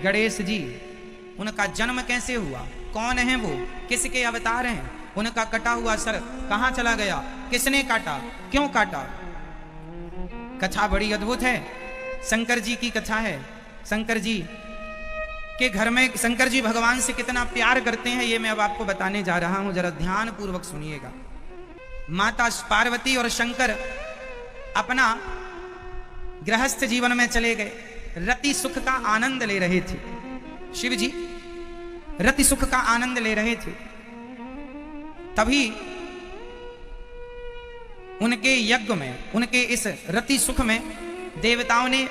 गणेश जी, उनका जन्म कैसे हुआ, कौन है वो, किसके अवतार हैं, उनका कटा हुआ सर कहां चला गया, किसने काटा, क्यों काटा। कथा बड़ी अद्भुत है, शंकर जी की कथा है। शंकर जी के घर में शंकर जी भगवान से कितना प्यार करते हैं, ये मैं अब आपको बताने जा रहा हूं, जरा ध्यान पूर्वक सुनिएगा। माता पार्वती और शंकर अपना गृहस्थ जीवन में चले गए, रति सुख का आनंद ले रहे थे। शिव जी रति सुख का आनंद ले रहे थे, तभी उनके यज्ञ में, उनके इस रति सुख में देवताओं ने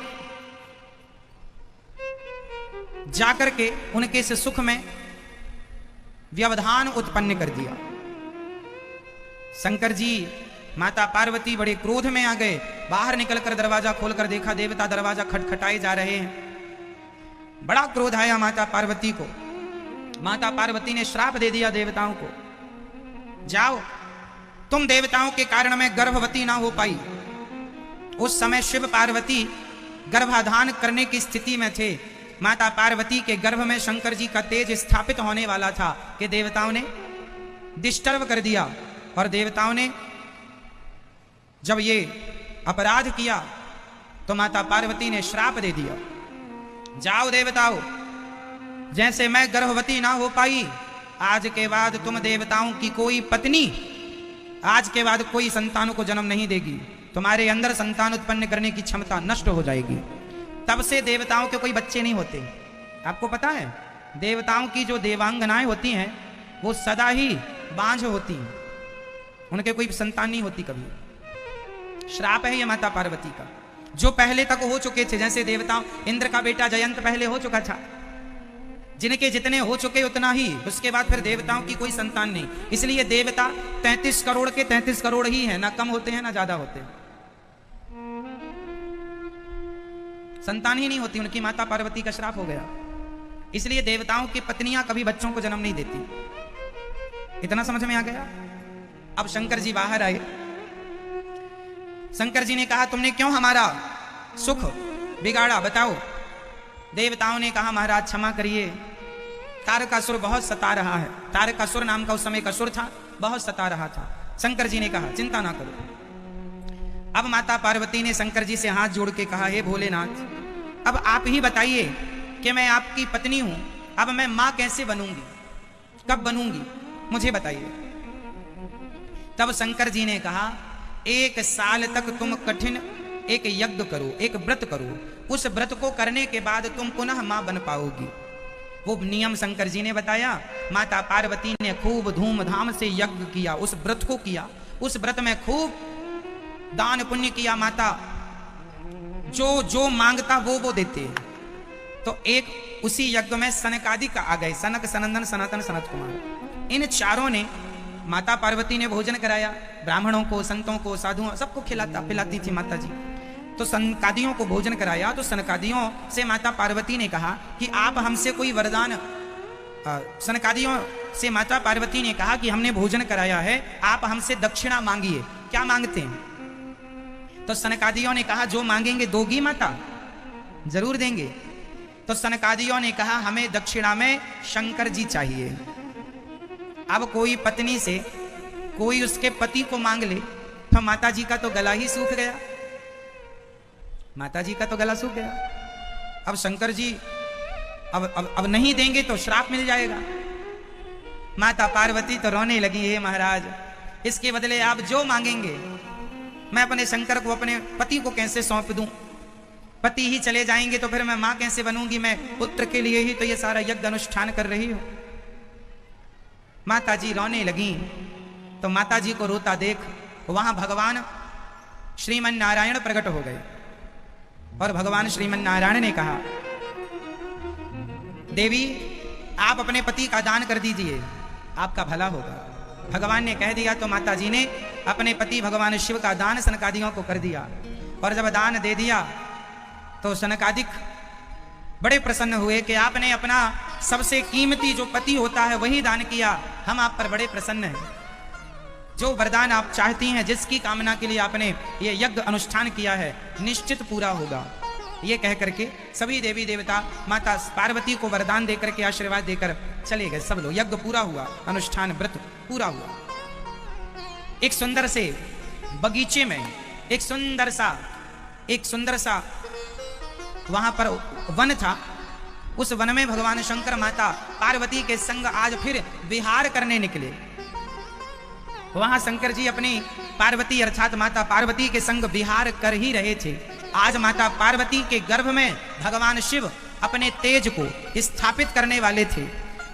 जाकर के उनके इस सुख में व्यवधान उत्पन्न कर दिया। शंकर जी माता पार्वती बड़े क्रोध में आ गए, बाहर निकलकर दरवाजा खोलकर देखा देवता दरवाजा खटखटाए जा रहे हैं। बड़ा क्रोध आया माता पार्वती को। माता पार्वती ने श्राप दे दिया देवताओं को, जाओ तुम देवताओं के कारण मैं गर्भवती ना हो पाई। उस समय शिव पार्वती गर्भाधान करने की स्थिति में थे। माता पार्वती के गर्भ में शंकर जी का तेज स्थापित होने वाला था कि देवताओं ने डिस्टर्ब कर दिया, और देवताओं ने जब ये अपराध किया तो माता पार्वती ने श्राप दे दिया, जाओ देवताओं, जैसे मैं गर्भवती ना हो पाई, आज के बाद तुम देवताओं की कोई पत्नी आज के बाद कोई संतान को जन्म नहीं देगी, तुम्हारे अंदर संतान उत्पन्न करने की क्षमता नष्ट हो जाएगी। तब से देवताओं के कोई बच्चे नहीं होते। आपको पता है देवताओं की जो देवांगनाएं होती हैं वो सदा ही बांझ होती हैं, उनके कोई संतान नहीं होती कभी। श्राप है ये माता पार्वती का। जो पहले तक हो चुके थे, जैसे देवताओं इंद्र का बेटा जयंत पहले हो चुका था, जिनके जितने हो चुके उतना ही, उसके बाद फिर देवताओं की कोई संतान नहीं। इसलिए देवता 33 करोड़ के 33 करोड़ ही है, ना कम होते हैं ना ज्यादा होते हैं, संतान ही नहीं होती, उनकी माता पार्वती का श्राप हो गया। इसलिए देवताओं की पत्नियां कभी बच्चों को जन्म नहीं देती। इतना समझ में आ गया। अब शंकर जी बाहर आए। शंकर जी ने कहा तुमने क्यों हमारा सुख बिगाड़ा, बताओ। देवताओं ने कहा महाराज क्षमा करिए, तारकासुर बहुत सता रहा है। तारकासुर नाम का उस समय का असुर था, बहुत सता रहा था। शंकर जी ने कहा चिंता ना करो। अब माता पार्वती ने शंकर जी से हाथ जोड़ के कहा हे भोलेनाथ, अब आप ही बताइए कि मैं आपकी पत्नी हूं, अब मैं मां कैसे बनूंगी, कब बनूंगी, मुझे बताइए। तब शंकर जी ने कहा 1 साल तक तुम कठिन एक यज्ञ करो, एक व्रत करो, उस व्रत को करने के बाद तुम पुनः मां बन पाओगी। वो नियम शंकर जी ने बताया। माता पार्वती ने खूब धूमधाम से यज्ञ किया, उस व्रत को किया, उस व्रत में खूब दान पुण्य किया। माता जो जो मांगता वो देते हैं। तो एक उसी यज्ञ में सनकादिक आ गए, सनक, सनंदन, सनातन, सनत कुमार। इन चारों ने माता पार्वती ने भोजन कराया, ब्राह्मणों को, संतों को, साधुओं, सबको पिलाती थी माता जी। तो सनकादियों को भोजन कराया। तो सनकादियों से माता पार्वती ने कहा कि आप हमसे कोई वरदान, सनकादियों से माता पार्वती ने कहा कि हमने भोजन कराया है, आप हमसे दक्षिणा मांगिए, क्या मांगते हैं। तो सनकादियों ने कहा जो मांगेंगे दोगी माता, जरूर देंगे। तो सनकादियों ने कहा हमें दक्षिणा में शंकर जी चाहिए। अब कोई पत्नी से कोई उसके पति को मांग ले तो माता जी का तो गला ही सूख गया, माता जी का तो गला सूख गया। अब शंकर जी अब नहीं देंगे तो श्राप मिल जाएगा। माता पार्वती तो रोने लगी, हे महाराज, इसके बदले आप जो मांगेंगे, मैं अपने शंकर को, अपने पति को कैसे सौंप दूं। पति ही चले जाएंगे तो फिर मैं मां कैसे बनूंगी, मैं पुत्र के लिए ही तो ये सारा यज्ञ अनुष्ठान कर रही हूं। माता जी रोने लगी। तो माता जी को रोता देख वहां भगवान श्रीमन नारायण प्रकट हो गए। और भगवान श्रीमन नारायण ने कहा देवी आप अपने पति का दान कर दीजिए, आपका भला होगा। भगवान ने कह दिया तो माता जी ने अपने पति भगवान शिव का दान सनकादियों को कर दिया। और जब दान दे दिया तो सनकादिक बड़े प्रसन्न हुए कि आपने अपना सबसे कीमती जो पति होता है वही दान किया, हम आप पर बड़े प्रसन्न हैं। जो वरदान आप चाहती हैं, जिसकी कामना के लिए आपने ये यज्ञ अनुष्ठान किया है, निश्चित पूरा होगा। ये कह करके सभी देवी देवता माता पार्वती को वरदान देकर के आशीर्वाद देकर चले गए। सब लोग, यज्ञ पूरा हुआ, अनुष्ठान व्रत पूरा हुआ। एक सुंदर से बगीचे में एक सुंदर सा वहां पर वन था। उस वन में भगवान शंकर माता पार्वती के संग आज फिर विहार करने निकले। वहां शंकर जी अपनी पार्वती अर्थात माता पार्वती के संग विहार कर ही रहे थे। आज माता पार्वती के गर्भ में भगवान शिव अपने तेज को स्थापित करने वाले थे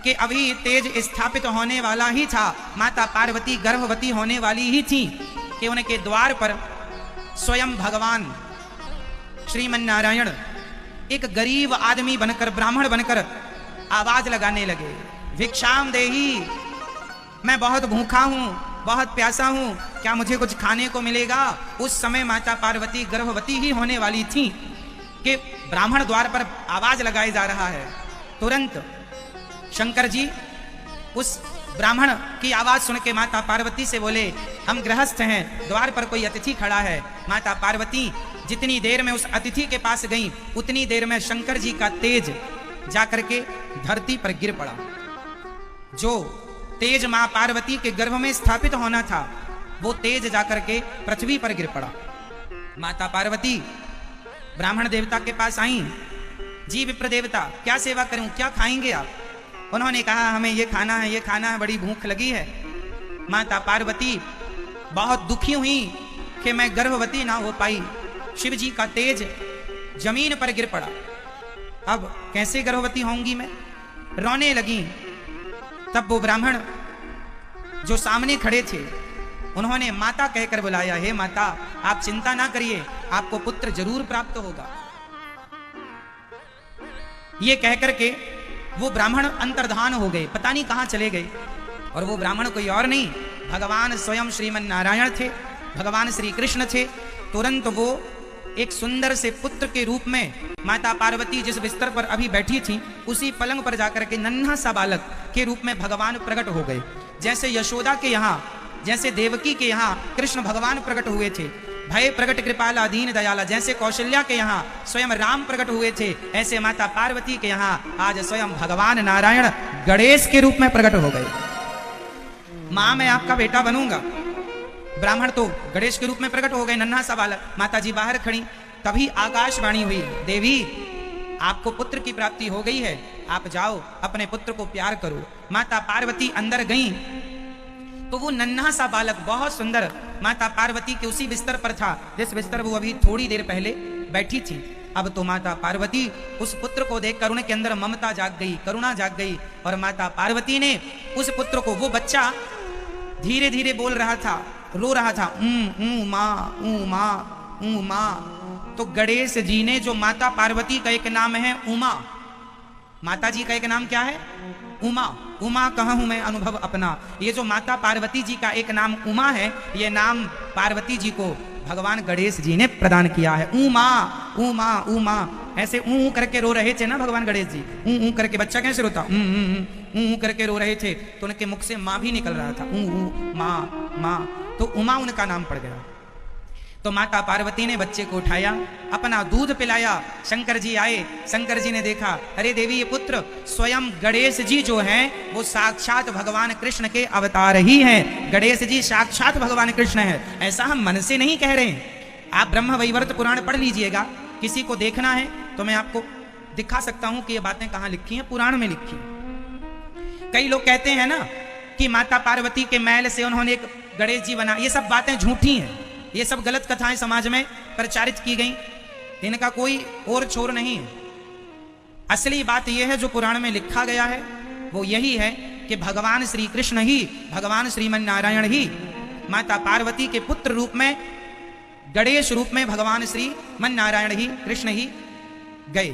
कि अभी तेज स्थापित होने वाला ही था। माता पार्वती गर्भवती होने वाली ही थी कि उनके द्वार पर स्वयं भगवान श्रीमन नारायण एक गरीब आदमी बनकर, ब्राह्मण बनकर आवाज लगाने लगे, भिक्षाम देही, मैं बहुत भूखा हूं, बहुत प्यासा हूं, क्या मुझे कुछ खाने को मिलेगा। उस समय माता पार्वती गर्भवती ही होने वाली थी कि ब्राह्मण द्वार पर आवाज लगाई जा रहा है। तुरंत शंकर जी उस ब्राह्मण की आवाज सुन के माता पार्वती से बोले, हम गृहस्थ हैं, द्वार पर कोई अतिथि खड़ा है। माता पार्वती जितनी देर में उस अतिथि के पास गई उतनी देर में शंकर जी का तेज जाकर के धरती पर गिर पड़ा। जो तेज मां पार्वती के गर्भ में स्थापित होना था वो तेज जाकर के पृथ्वी पर गिर पड़ा। माता पार्वती ब्राह्मण देवता के पास आई, जी विप्र देवता, क्या सेवा करूं, क्या खाएंगे आप। उन्होंने कहा, हमें ये खाना है, ये खाना है, बड़ी भूख लगी है। माता पार्वती बहुत दुखी हुई कि मैं गर्भवती ना हो पाई। शिव जी का तेज जमीन पर गिर पड़ा, अब कैसे गर्भवती होंगी मैं, रोने लगी। तब वो ब्राह्मण जो सामने खड़े थे उन्होंने माता कहकर बुलाया, हे माता, आप चिंता ना करिए, आपको पुत्र जरूर प्राप्त होगा। ये कहकर के वो ब्राह्मण अंतर्धान हो गए, पता नहीं कहां चले गए। और वो ब्राह्मण कोई और नहीं, भगवान स्वयं श्रीमन नारायण थे, भगवान श्री कृष्ण थे। तुरंत वो एक सुंदर से पुत्र के रूप में माता पार्वती जिस बिस्तर पर अभी बैठी थी उसी पलंग पर जाकर के नन्हा सा बालक के रूप में भगवान प्रकट हो गए। जैसे यशोदा के यहाँ, जैसे देवकी के यहाँ कृष्ण भगवान प्रकट हुए थे, भय प्रकट कृपाला दीन दयाला, जैसे कौशल्या के यहाँ स्वयं राम प्रकट हुए थे, ऐसे माता पार्वती के यहाँ आज स्वयं भगवान नारायण गणेश के रूप में प्रकट हो गए। मां, मैं आपका बेटा बनूंगा। ब्राह्मण तो गणेश के रूप में प्रकट हो गए, नन्हा सा बालक। माता जी बाहर खड़ी, तभी आकाशवाणी हुई, देवी आपको पुत्र की प्राप्ति हो गई है, आप जाओ अपने पुत्र को प्यार करो। माता पार्वती अंदर गईं तो वो नन्हा सा बालक बहुत सुंदर माता पार्वती के उसी बिस्तर पर था जिस बिस्तर वो अभी थोड़ी देर पहले बैठी थी। अब तो माता पार्वती उस पुत्र को देखकर उनके अंदर ममता जाग गई, करुणा जाग गई, और माता पार्वती ने उस पुत्र को, वो बच्चा धीरे धीरे बोल रहा था, रो रहा था, माँ। तो गणेश जी ने, जो माता पार्वती का एक नाम है उमा, माता जी का एक नाम क्या है, उमा। उमा कहाँ हूं मैं अनुभव अपना, ये जो माता पार्वती जी का एक नाम उमा है, ये नाम पार्वती जी को भगवान गणेश जी ने प्रदान किया है। उमा उमा उमा, ऐसे ऊ करके रो रहे थे ना भगवान गणेश जी, ऊ करके, बच्चा कैसे रोता, ऊ करके रो रहे थे, तो उनके मुख से माँ भी निकल रहा था, माँ, तो उमा उनका नाम पड़ गया। तो माता पार्वती ने बच्चे को उठाया, अपना दूध पिलाया। शंकर जी आए, शंकर जी ने देखा, अरे देवी, ये पुत्र स्वयं गणेश जी जो हैं वो साक्षात भगवान कृष्ण के अवतार ही हैं। गणेश जी साक्षात भगवान कृष्ण हैं, ऐसा हम मन से नहीं कह रहे हैं। आप ब्रह्म वैवर्त पुराण पढ़ लीजिएगा, किसी को देखना है तो मैं आपको दिखा सकता हूं कि ये बातें कहां लिखी हैं, पुराण में लिखी हैं। कई लोग कहते हैं ना कि माता पार्वती के मैल से उन्होंने एक गणेश जी बना, ये सब बातें झूठी हैं, ये सब गलत कथाएं समाज में प्रचारित की गई, इनका कोई और छोर नहीं है। असली बात यह है जो पुराण में लिखा गया है वो यही है कि भगवान श्री कृष्ण ही, भगवान श्रीमन नारायण ही माता पार्वती के पुत्र रूप में, गणेश रूप में भगवान श्रीमन नारायण ही, कृष्ण ही गए।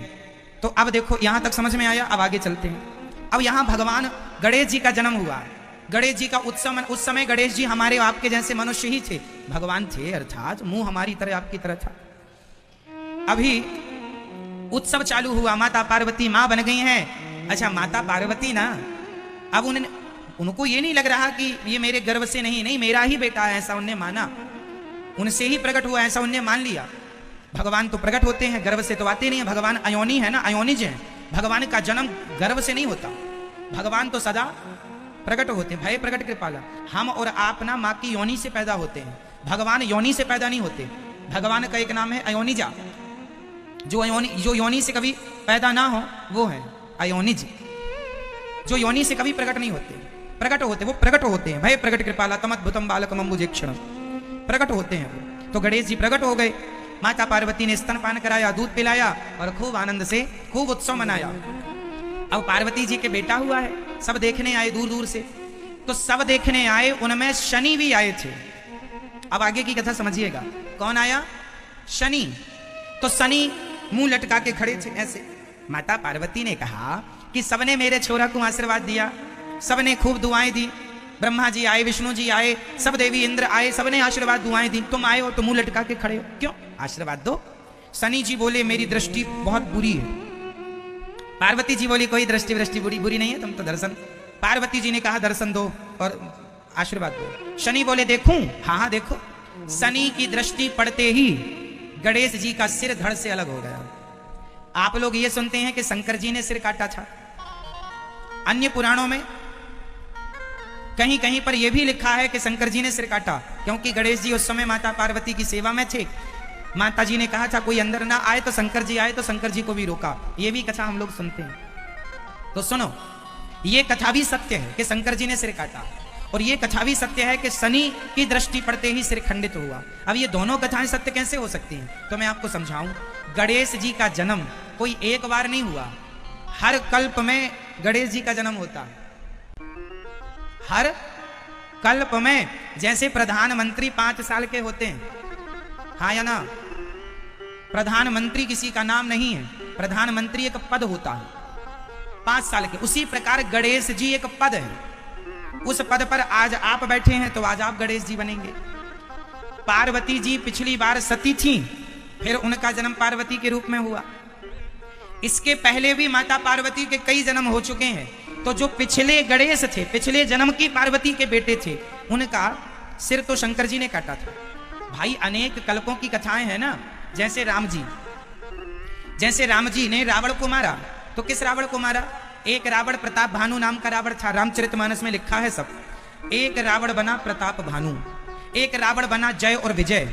तो अब देखो यहां तक समझ में आया, अब आगे चलते हैं। अब यहां भगवान गणेश जी का जन्म हुआ। गणेश जी का उत्सव, उस समय गणेश जी हमारे आपके जैसे मनुष्य ही थे, भगवान थे, अर्थात मुंह हमारी तरह आपकी तरह था। अभी उत्सव चालू हुआ, माता पार्वती मां बन गई हैं। अच्छा, माता पार्वती ना, अब उनको ये नहीं लग रहा कि ये मेरे गर्भ से नहीं, मेरा ही बेटा है, ऐसा उन्हें माना, उनसे ही प्रकट हुआ, ऐसा उन्हें मान लिया। भगवान तो प्रकट होते हैं, गर्भ से तो आते नहीं है। भगवान अयोनी है ना, अयोनिज है। भगवान का जन्म गर्भ से नहीं होता, भगवान तो सदा प्रकट होते हैं। भय प्रकट कृपाला। हम और आप ना माँ की योनि से पैदा होते हैं, भगवान योनि से पैदा नहीं होते। भगवान का एक नाम है अयोनिजा, जो योनि से कभी पैदा ना हो वो है अयोनिज। जो योनि से कभी प्रकट नहीं होते, प्रकट होते, वो प्रकट होते हैं। भय प्रकट कृपाला तमद्भुतम बालकम अम्बुजेक्षण, प्रकट होते हैं वो। तो गणेश जी प्रकट हो गए, माता पार्वती ने स्तनपान कराया, दूध पिलाया और खूब आनंद से खूब उत्सव मनाया। अब पार्वती जी के बेटा हुआ है, सब देखने आए दूर दूर से। तो सब देखने आए, उनमें शनि भी आए थे। अब आगे की कथा समझिएगा। कौन आया? शनि। तो शनि मुंह लटका के खड़े थे ऐसे। माता पार्वती ने कहा कि सबने मेरे छोरा को आशीर्वाद दिया, सबने खूब दुआएं दी। ब्रह्मा जी आए, विष्णु जी आए, सब देवी इंद्र आए, सबने आशीर्वाद दुआएं दी। तुम आए हो तो मुंह लटका के खड़े हो, क्यों? आशीर्वाद दो। शनि जी बोले मेरी दृष्टि बहुत बुरी है। पार्वती जी बोली कोई दृष्टि बुरी नहीं है, तुम तो दर्शन। पार्वती जी ने कहा दर्शन दो और आशीर्वाद दो। शनि बोले देखूं? हाँ हाँ देखो। शनि की दृष्टि पड़ते ही गणेश जी का सिर धड़ से अलग हो गया। आप लोग ये सुनते हैं कि शंकर जी ने सिर काटा था। अन्य पुराणों में कहीं कहीं पर यह भी लिखा है कि शंकर जी ने सिर काटा, क्योंकि गणेश जी उस समय माता पार्वती की सेवा में थे। माता जी ने कहा था कोई अंदर ना आए, तो शंकर जी आए तो शंकर जी को भी रोका। ये भी कथा हम लोग सुनते हैं। तो सुनो, ये कथा भी सत्य है कि शंकर जी ने सिर काटा, और ये कथा भी सत्य है कि शनि की दृष्टि पड़ते ही सिर खंडित हुआ। अब ये दोनों कथाएं सत्य कैसे हो सकती हैं? तो मैं आपको समझाऊं। गणेश जी का जन्म कोई एक बार नहीं हुआ, हर कल्प में गणेश जी का जन्म होता है। हर कल्प में। जैसे प्रधानमंत्री 5 साल के होते हैं, हाँ या ना? प्रधानमंत्री किसी का नाम नहीं है, प्रधानमंत्री एक पद होता है 5 साल के। उसी प्रकार गणेश जी एक पद है। उस पद पर आज आप बैठे हैं तो आज आप गणेश जी बनेंगे। पार्वती जी पिछली बार सती थी, फिर उनका जन्म पार्वती के रूप में हुआ। इसके पहले भी माता पार्वती के कई जन्म हो चुके हैं। तो जो पिछले गणेश थे, पिछले जन्म की पार्वती के बेटे थे, उनका सिर तो शंकर जी ने काटा था। भाई अनेक कल्पों की कथाएं हैं ना। जैसे राम जी ने रावण को मारा, तो किस रावण को मारा? एक रावण प्रताप भानु नाम का रावण था, रामचरितमानस में लिखा है सब। एक रावण बना प्रताप भानु, एक रावण बना जय और विजय,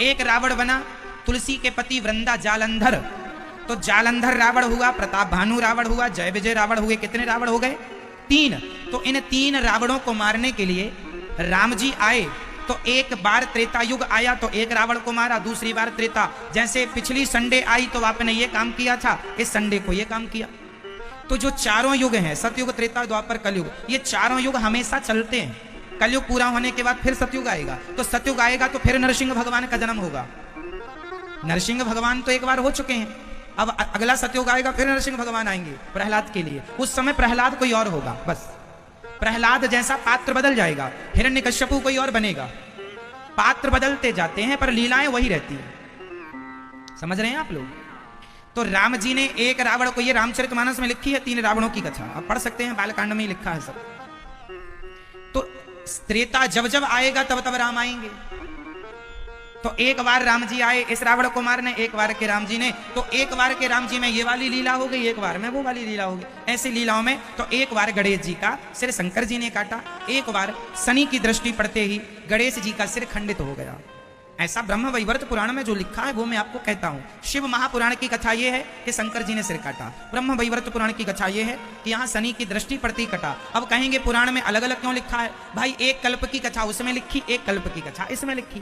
एक रावण बना तुलसी के पति वृंदा जालंधर। तो जालंधर रावण हुआ, प्रताप भानु रावण हुआ, जय विजय रावण हुए। कितने रावण हो गए? 3। तो इन 3 रावणों को मारने के लिए राम जी आए। तो एक बार त्रेता युग आया तो एक रावण को मारा, दूसरी बार त्रेता। जैसे पिछली संडे आई तो आपने ये काम किया था, इस संडे को ये काम किया। तो जो चारों युग हैं, सतयुग, त्रेता, द्वापर, कलयुग, ये चारों युग हमेशा चलते हैं। कलयुग पूरा होने के बाद फिर सतयुग आएगा, तो सतयुग आएगा तो फिर नरसिंह भगवान का जन्म होगा। नरसिंह भगवान तो एक बार हो चुके हैं, अब अगला सतयुग आएगा, फिर नरसिंह भगवान आएंगे प्रहलाद के लिए। उस समय प्रहलाद कोई और होगा, बस प्रहलाद जैसा पात्र बदल जाएगा, हिरण्यकश्यपु कोई और बनेगा। पात्र बदलते जाते हैं पर लीलाएं वही रहती हैं। समझ रहे हैं आप लोग? तो राम जी ने एक रावण को, ये रामचरितमानस में लिखी है 3 रावणों की कथा, आप पढ़ सकते हैं, बालकांड में ही लिखा है सब। तो त्रेता जब जब आएगा तब तब राम आएंगे। तो एक बार राम जी आए इस रावण को मारने, एक बार के राम जी ने, तो एक बार के राम जी में ये वाली लीला हो गई, एक बार में वो वाली लीला हो गई। ऐसी लीलाओं में तो एक बार गणेश जी का सिर शंकर जी ने काटा, एक बार शनि की दृष्टि पड़ते ही गणेश जी का सिर खंडित हो गया। ऐसा ब्रह्म वैवर्त पुराण में जो लिखा है वो मैं आपको कहता हूं। शिव महापुराण की कथा ये है कि शंकर जी ने सिर काटा। ब्रह्म वैवर्त पुराण की कथा ये है कि यहाँ शनि की दृष्टि पड़ती कटा। अब कहेंगे पुराण में अलग अलग क्यों लिखा है? भाई एक कल्प की कथा उसमें लिखी, एक कल्प की कथा इसमें लिखी।